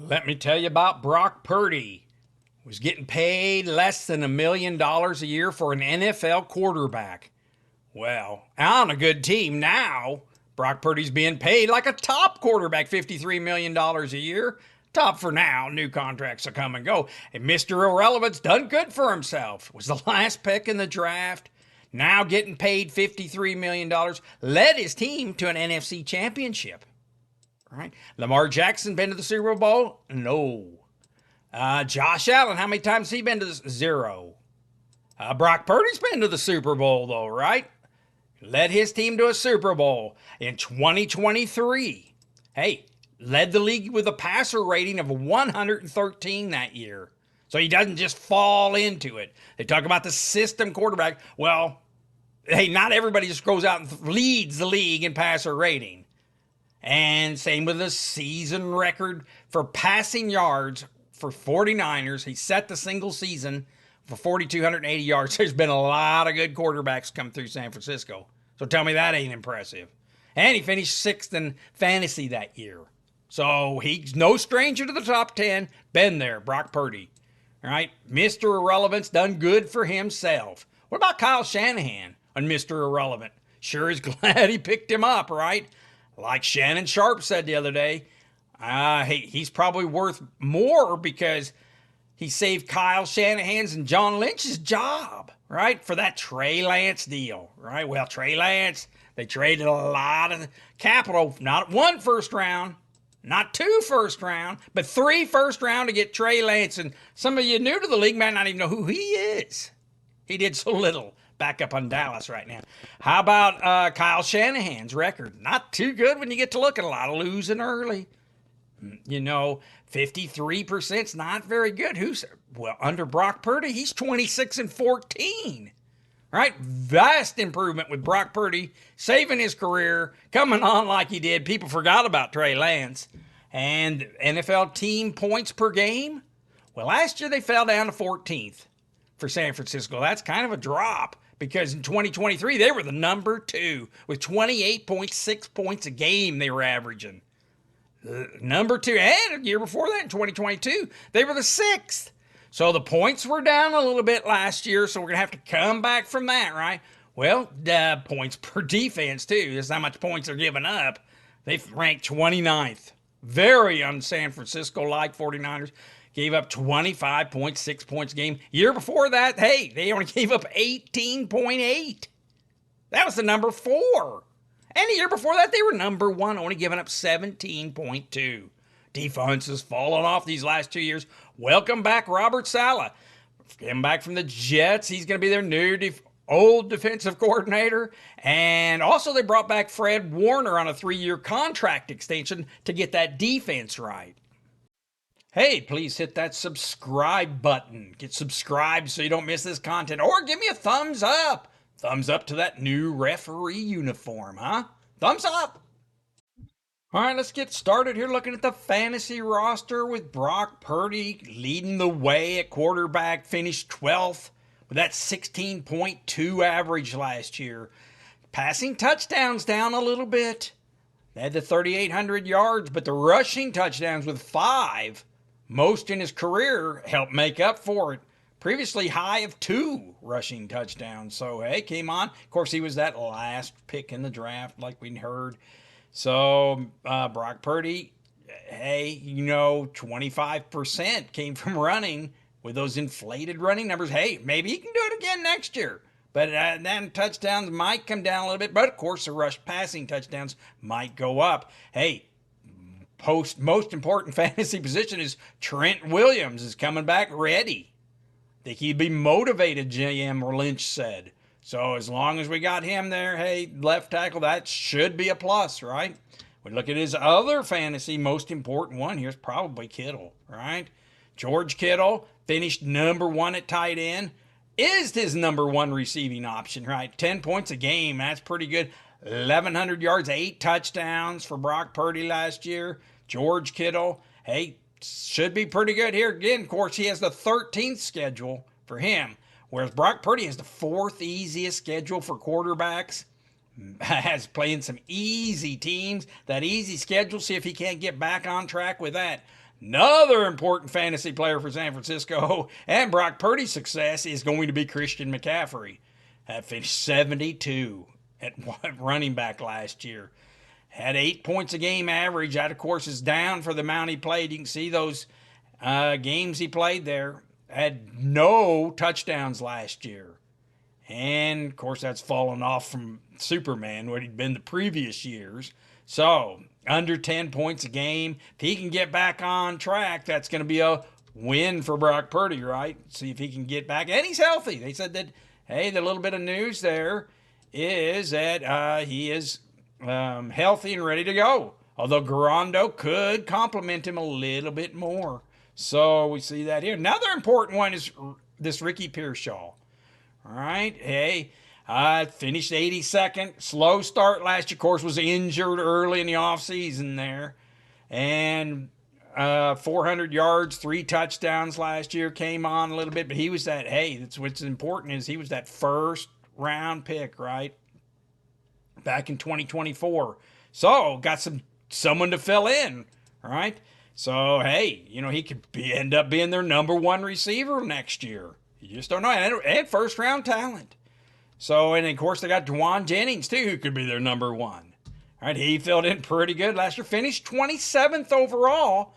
Let me tell you about Brock Purdy. Was getting paid less than $1 million a year for an NFL quarterback. Well, on a good team now, Brock Purdy's being paid like a top quarterback, $53 million a year. Top for now. New contracts will come and go. And Mr. Irrelevant's done good for himself. Was the last pick in the draft. Now getting paid $53 million. Led his team to an NFC championship. Right? Lamar Jackson been to the Super Bowl? No. Josh Allen, how many times has he been to the zero? Brock Purdy's been to the Super Bowl, though, right? Led his team to a Super Bowl in 2023. Hey, led the league with a passer rating of 113 that year. So he doesn't just fall into it. They talk about the system quarterback. Well, hey, not everybody just goes out and leads the league in passer rating. And same with the season record for passing yards for 49ers. He set the single season for 4,280 yards. There's been a lot of good quarterbacks come through San Francisco. So tell me that ain't impressive. And he finished sixth in fantasy that year. So he's no stranger to the top 10. Been there, Brock Purdy. All right, Mr. Irrelevant's done good for himself. What about Kyle Shanahan on Mr. Irrelevant? Sure is glad he picked him up, right? Like Shannon Sharp said the other day, he's probably worth more because he saved Kyle Shanahan's and John Lynch's job, right? For that Trey Lance deal, right? Well, Trey Lance, they traded a lot of capital, not one first round, not two first round, but 3 first round to get Trey Lance. And some of you new to the league might not even know who he is. He did so little. Back up on Dallas right now. How about Kyle Shanahan's record? Not too good when you get to look at a lot of losing early. 53% is not very good. Well, under Brock Purdy, he's 26-14. Right? Vast improvement with Brock Purdy saving his career, coming on like he did. People forgot about Trey Lance. And NFL team points per game. Well, last year they fell down to 14th for San Francisco. That's kind of a drop. Because in 2023, they were the number 2 with 28.6 points a game they were averaging. Number 2, and a year before that, in 2022, they were the 6th. So the points were down a little bit last year, so we're going to have to come back from that, right? Well, points per defense, too. That's how much points they're giving up. They've ranked 29th. Very un San Francisco-like 49ers. Gave up 25.6 points a game. Year before that, hey, they only gave up 18.8. That was the number 4. And the year before that, they were number 1, only giving up 17.2. Defense has fallen off these last 2 years. Welcome back, Robert Saleh. Came back from the Jets. He's going to be their new old defensive coordinator. And also they brought back Fred Warner on a 3-year contract extension to get that defense right. Hey, please hit that subscribe button. Get subscribed so you don't miss this content. Or give me a thumbs up. Thumbs up to that new referee uniform, huh? Thumbs up. All right, let's get started here looking at the fantasy roster with Brock Purdy leading the way at quarterback, finished 12th with that 16.2 average last year. Passing touchdowns down a little bit. They had the 3,800 yards, but the rushing touchdowns with 5, most in his career, helped make up for it. Previously high of 2 rushing touchdowns. So, hey, came on. Of course, he was that last pick in the draft, like we heard. So, Brock Purdy, hey, 25% came from running with those inflated running numbers. Hey, maybe he can do it again next year. But then touchdowns might come down a little bit. But, of course, the rush passing touchdowns might go up. Hey, most important fantasy position is Trent Williams is coming back ready. Think he'd be motivated, GM Lynch said. So as long as we got him there, hey, left tackle, that should be a plus, right? We look at his other fantasy, most important one here is probably Kittle, right? George Kittle finished number 1 at tight end. Is his number 1 receiving option, right? 10 points a game, that's pretty good. 1,100 yards, 8 touchdowns for Brock Purdy last year. George Kittle, hey, should be pretty good here. Again, of course, he has the 13th schedule for him, whereas Brock Purdy has the 4th easiest schedule for quarterbacks. Has playing some easy teams. That easy schedule, see if he can't get back on track with that. Another important fantasy player for San Francisco and Brock Purdy's success is going to be Christian McCaffrey. Finished 72 at running back last year. Had 8 points a game average. That, of course, is down for the amount he played. You can see those games he played there. Had no touchdowns last year. And, of course, that's fallen off from Superman, what he'd been the previous years. So, under 10 points a game. If he can get back on track, that's going to be a win for Brock Purdy, right? See if he can get back. And he's healthy. They said that, hey, the little bit of news there is that he is healthy and ready to go. Although Garando could complement him a little bit more. So we see that here. Another important one is this Ricky Pearsall. All right. Hey, finished 82nd. Slow start last year. Of course, was injured early in the offseason there. And 400 yards, 3 touchdowns last year. Came on a little bit. But he was that, hey, that's what's important is he was that first round pick, right? Back in 2024. So, got someone to fill in, right? So, hey, he could end up being their number 1 receiver next year. You just don't know. And first round talent. So, and of course, they got Juwan Jennings, too, who could be their number 1. All right, he filled in pretty good last year. Finished 27th overall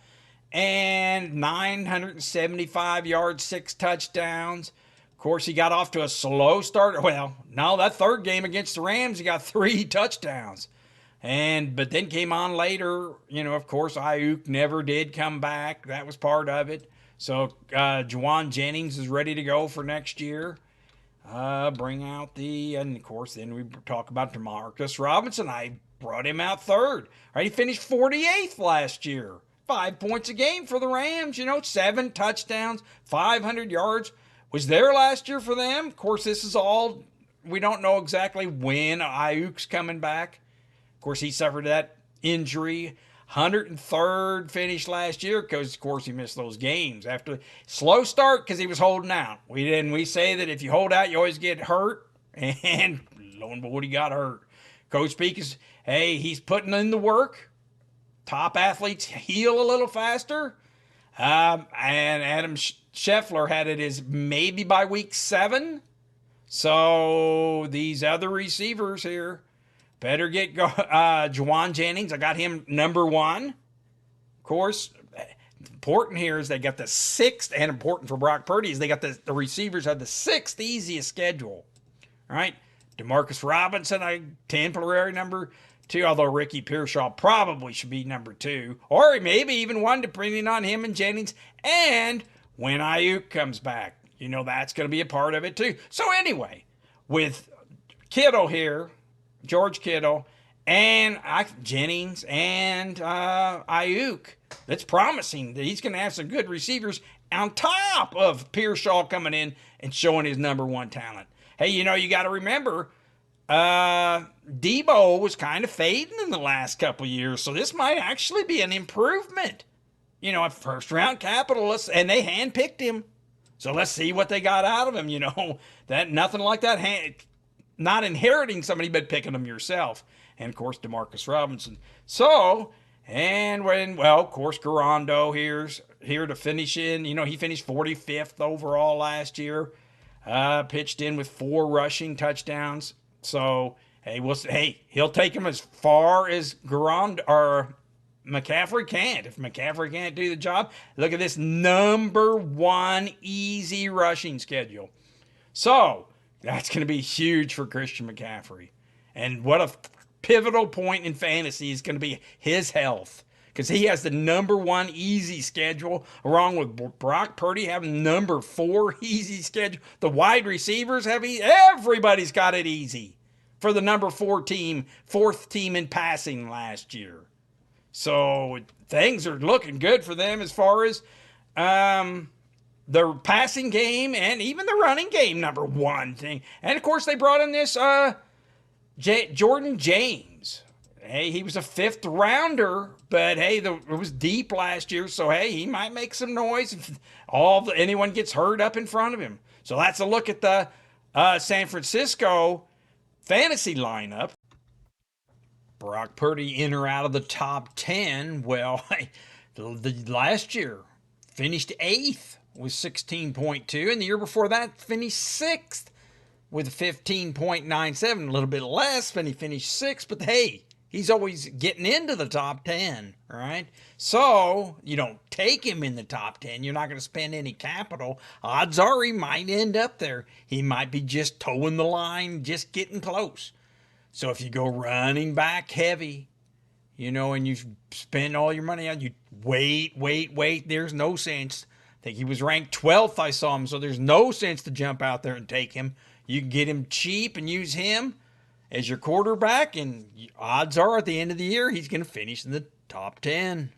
and 975 yards, 6 touchdowns. Of course, he got off to a slow start. Well, no, that third game against the Rams, he got 3 touchdowns. But then came on later. Of course, Ayuk never did come back. That was part of it. So Juwan Jennings is ready to go for next year. Bring out and of course, then we talk about Demarcus Robinson. I brought him out third. Right, he finished 48th last year. 5 points a game for the Rams. 7 touchdowns, 500 yards. Was there last year for them. Of course, this is all, we don't know exactly when Ayuk's coming back. Of course, he suffered that injury. 103rd finish last year because, of course, he missed those games. After slow start because he was holding out. We say that if you hold out, you always get hurt. And lo and behold, he got hurt. Coach Speak is, hey, he's putting in the work. Top athletes heal a little faster. And Adam Scheffler had it as maybe by week 7. So these other receivers here better get Juwan Jennings. I got him number 1. Of course, important here is they got the 6th, and important for Brock Purdy is they got the receivers have the 6th easiest schedule. All right, Demarcus Robinson, temporary number 2, although Ricky Pearsall probably should be number 2, or maybe even 1, depending on him and Jennings. And when Ayuk comes back, that's going to be a part of it too. So anyway, with Kittle here, George Kittle, and Jennings and Ayuk, that's promising that he's going to have some good receivers on top of Pearsall coming in and showing his number 1 talent. Hey, you got to remember, Debo was kind of fading in the last couple of years, so this might actually be an improvement. A first-round capitalist, and they handpicked him. So let's see what they got out of him. That nothing like that. Not inheriting somebody, but picking them yourself. And, of course, Demarcus Robinson. So, of course, Garando here to finish in. He finished 45th overall last year. Pitched in with 4 rushing touchdowns. So, he'll take him as far as Garando or McCaffrey can't. If McCaffrey can't do the job, look at this number 1 easy rushing schedule. So, that's going to be huge for Christian McCaffrey. And what a pivotal point in fantasy is going to be his health. Because he has the number 1 easy schedule, along with Brock Purdy having number 4 easy schedule. The wide receivers everybody's got it easy for the number 4 team, 4th team in passing last year. So things are looking good for them as far as the passing game and even the running game, number 1 thing. And, of course, they brought in this Jordan James. Hey, he was a 5th rounder, but, hey, it was deep last year, so, hey, he might make some noise if anyone gets hurt up in front of him. So that's a look at the San Francisco fantasy lineup. Brock Purdy in or out of the top 10? Well, The last year finished 8th with 16.2, and the year before that finished 6th with 15.97, a little bit less when he finished 6th, but hey, he's always getting into the top 10, right? So you don't take him in the top 10. You're not going to spend any capital. Odds are he might end up there. He might be just towing the line, just getting close. So if you go running back heavy, and you spend all your money on, you wait. There's no sense. I think he was ranked 12th. I saw him, so there's no sense to jump out there and take him. You can get him cheap and use him as your quarterback, and odds are at the end of the year he's going to finish in the top 10.